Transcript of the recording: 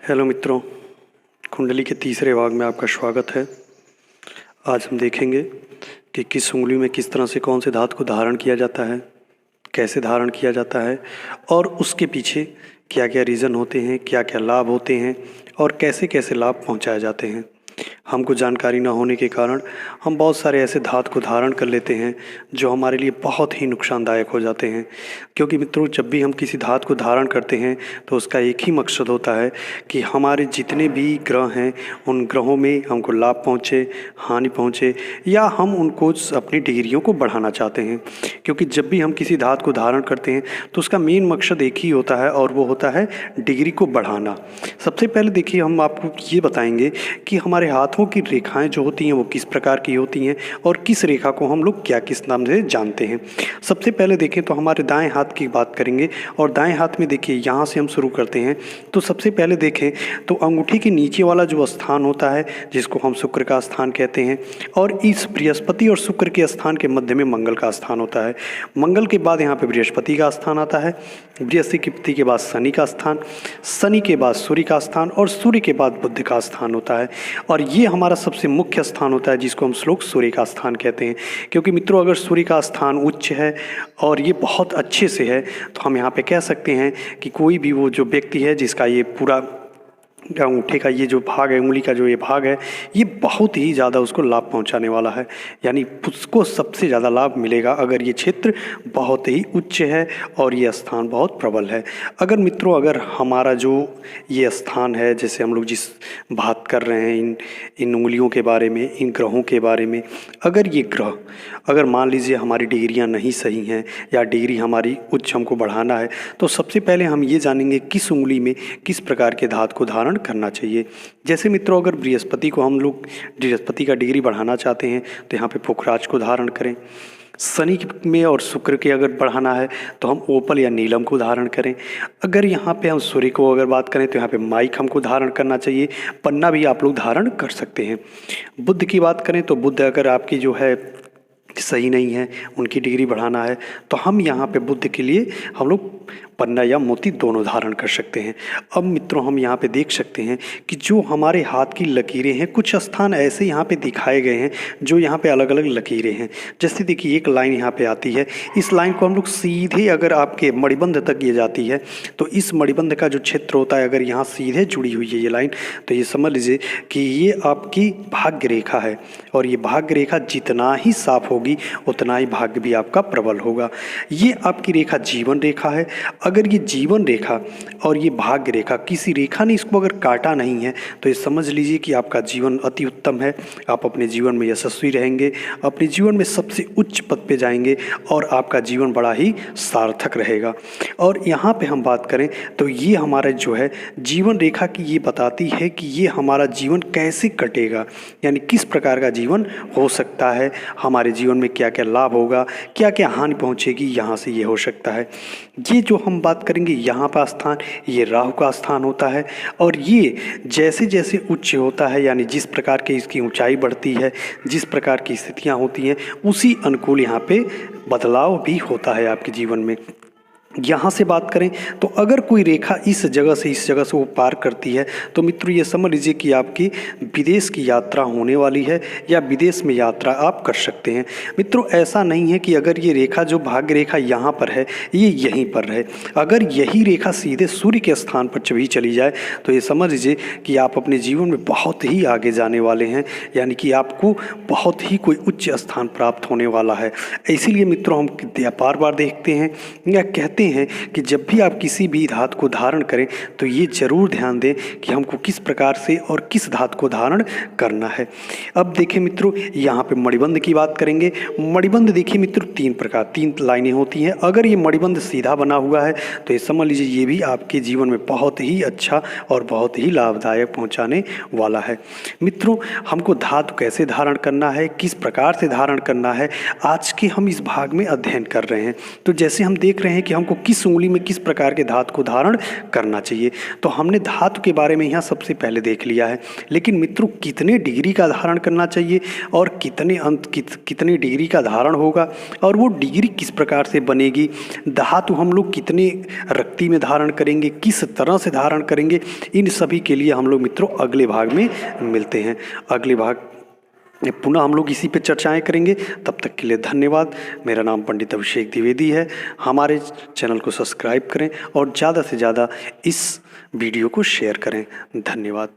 Hello मित्रों, कुंडली के तीसरे भाग में आपका स्वागत है। आज हम देखेंगे कि किस उंगली में किस तरह से कौन से धातु को धारण किया जाता है, कैसे धारण किया जाता है और उसके पीछे क्या क्या रीज़न होते हैं, क्या क्या लाभ होते हैं और कैसे कैसे लाभ पहुंचाए जाते हैं। हमको जानकारी न होने के कारण हम बहुत सारे ऐसे धातु को धारण कर लेते हैं जो हमारे लिए बहुत ही नुकसानदायक हो जाते हैं। क्योंकि मित्रों, जब भी हम किसी धातु को धारण करते हैं तो उसका एक ही मकसद होता है कि हमारे जितने भी ग्रह हैं उन ग्रहों में हमको लाभ पहुँचे, हानि पहुँचे, या हम उनको अपनी डिग्रियों को बढ़ाना चाहते हैं। क्योंकि जब भी हम किसी धातु को धारण करते हैं तो उसका मेन मकसद एक ही होता है और वो होता है डिग्री को बढ़ाना। सबसे पहले देखिए, हम आपको ये बताएंगे कि हमारे हाथों की रेखाएं जो होती हैं वो किस प्रकार की होती हैं और किस रेखा को हम लोग क्या किस नाम से जानते हैं। सबसे पहले देखें तो हमारे दाएं हाथ की बात करेंगे और दाएं हाथ में देखिए यहाँ से हम शुरू करते हैं। तो सबसे पहले देखें तो अंगूठी के नीचे वाला जो स्थान होता है जिसको हम शुक्र का स्थान कहते हैं, और इस बृहस्पति और शुक्र के स्थान के मध्य में मंगल का स्थान होता है। मंगल के बाद यहाँ पे बृहस्पति का स्थान आता है, बृहस्पति के बाद शनि का स्थान, शनि के बाद सूर्य का स्थान और सूर्य के बाद बुध का स्थान होता है। और ये हमारा सबसे मुख्य स्थान होता है जिसको हम श्लोक सूर्य का स्थान कहते हैं। क्योंकि मित्रों, अगर सूर्य का स्थान उच्च है और ये बहुत अच्छे से है तो हम यहाँ पे कह सकते हैं कि कोई भी वो जो व्यक्ति है जिसका ये पूरा अंगूठे का ये जो भाग है, उंगली का जो ये भाग है, ये बहुत ही ज़्यादा उसको लाभ पहुंचाने वाला है। यानी उसको सबसे ज़्यादा लाभ मिलेगा अगर ये क्षेत्र बहुत ही उच्च है और ये स्थान बहुत प्रबल है। अगर मित्रों, अगर हमारा जो ये स्थान है, जैसे हम लोग जिस बात कर रहे हैं इन उंगलियों के बारे में, इन ग्रहों के बारे में, अगर ये ग्रह, अगर मान लीजिए हमारी डिग्रियाँ नहीं सही हैं या डिग्री हमारी उच्च हमको बढ़ाना है, तो सबसे पहले हम ये जानेंगे किस उंगली में किस प्रकार के धातु को धारण करना चाहिए। जैसे मित्रों, अगर बृहस्पति को हम लोग बृहस्पति का डिग्री बढ़ाना चाहते हैं तो यहाँ पे पुखराज को धारण करें। शनि में और शुक्र के अगर बढ़ाना है तो हम ओपल या नीलम को धारण करें। अगर यहाँ पे हम सूर्य को अगर बात करें तो यहाँ पे माइक हमको धारण करना चाहिए, पन्ना भी आप लोग धारण कर सकते हैं। बुध की बात करें तो बुध अगर आपकी जो है सही नहीं है, उनकी डिग्री बढ़ाना है, तो हम यहाँ पे बुध के लिए हम लोग पन्ना या मोती दोनों धारण कर सकते हैं। अब मित्रों, हम यहाँ पे देख सकते हैं कि जो हमारे हाथ की लकीरें हैं, कुछ स्थान ऐसे यहाँ पे दिखाए गए हैं जो यहाँ पे अलग अलग लकीरें हैं। जैसे देखिए, एक लाइन यहाँ पे आती है, इस लाइन को हम लोग सीधे अगर आपके मणिबंध तक ये जाती है तो इस मणिबंध का जो क्षेत्र होता है, अगर यहाँ सीधे जुड़ी हुई है ये लाइन, तो ये समझ लीजिए कि ये आपकी भाग्य रेखा है। और ये भाग्य रेखा जितना ही साफ होगी उतना ही भाग्य भी आपका प्रबल होगा। ये आपकी रेखा जीवन रेखा है। अगर ये जीवन रेखा और ये भाग्य रेखा, किसी रेखा ने इसको अगर काटा नहीं है तो ये समझ लीजिए कि आपका जीवन अति उत्तम है। आप अपने जीवन में यशस्वी रहेंगे, अपने जीवन में सबसे उच्च पद पे जाएंगे और आपका जीवन बड़ा ही सार्थक रहेगा। और यहाँ पे हम बात करें तो ये हमारा जो है जीवन रेखा की ये बताती है कि ये हमारा जीवन कैसे कटेगा, यानी किस प्रकार का जीवन हो सकता है, हमारे जीवन में क्या क्या लाभ होगा, क्या क्या हानि पहुँचेगी, यहाँ से ये हो सकता है। ये जो हम बात करेंगे यहाँ का स्थान, ये राहु का स्थान होता है। और ये जैसे जैसे उच्च होता है, यानी जिस प्रकार की इसकी ऊंचाई बढ़ती है, जिस प्रकार की स्थितियाँ होती हैं, उसी अनुकूल यहाँ पे बदलाव भी होता है आपके जीवन में। यहाँ से बात करें तो अगर कोई रेखा इस जगह से इस जगह से वो पार करती है तो मित्रों ये समझ लीजिए कि आपकी विदेश की यात्रा होने वाली है या विदेश में यात्रा आप कर सकते हैं। मित्रों, ऐसा नहीं है कि अगर ये रेखा जो भाग्य रेखा यहाँ पर है ये यहीं पर रहे। अगर यही रेखा सीधे सूर्य के स्थान पर भी चली जाए तो ये समझ लीजिए कि आप अपने जीवन में बहुत ही आगे जाने वाले हैं, यानी कि आपको बहुत ही कोई उच्च स्थान प्राप्त होने वाला है। इसीलिए मित्रों, हम बार बार देखते हैं या कहते हैं कि जब भी आप किसी भी धातु को धारण करें तो ये जरूर ध्यान दें कि हमको किस प्रकार से और किस धातु को धारण करना है। अब देखें मित्रों, यहाँ पे मणिबंध की बात करेंगे। मणिबंध देखिए मित्रों, तीन लाइनें होती हैं। अगर ये मणिबंध सीधा बना हुआ है तो ये समझ लीजिए ये भी आपके जीवन में बहुत ही अच्छा और बहुत ही लाभदायक पहुँचाने वाला है। मित्रों, हमको धातु कैसे धारण करना है, किस प्रकार से धारण करना है, आज के हम इस भाग में अध्ययन कर रहे हैं। तो जैसे हम देख रहे हैं कि हमको को किस उंगली में किस प्रकार के धातु को धारण करना चाहिए। तो हमने धातु के बारे में यहाँ सबसे पहले देख लिया है, लेकिन मित्रों कितने डिग्री का धारण करना चाहिए और कितने डिग्री का धारण होगा और वो डिग्री किस प्रकार से बनेगी, धातु हम लोग कितने रक्ति में धारण करेंगे, किस तरह से धारण करेंगे, इन सभी के लिए हम लोग मित्रों अगले भाग में मिलते हैं। अगले भाग पुनः हम लोग इसी पे चर्चाएं करेंगे। तब तक के लिए धन्यवाद। मेरा नाम पंडित अभिषेक द्विवेदी है। हमारे चैनल को सब्सक्राइब करें और ज़्यादा से ज़्यादा इस वीडियो को शेयर करें। धन्यवाद।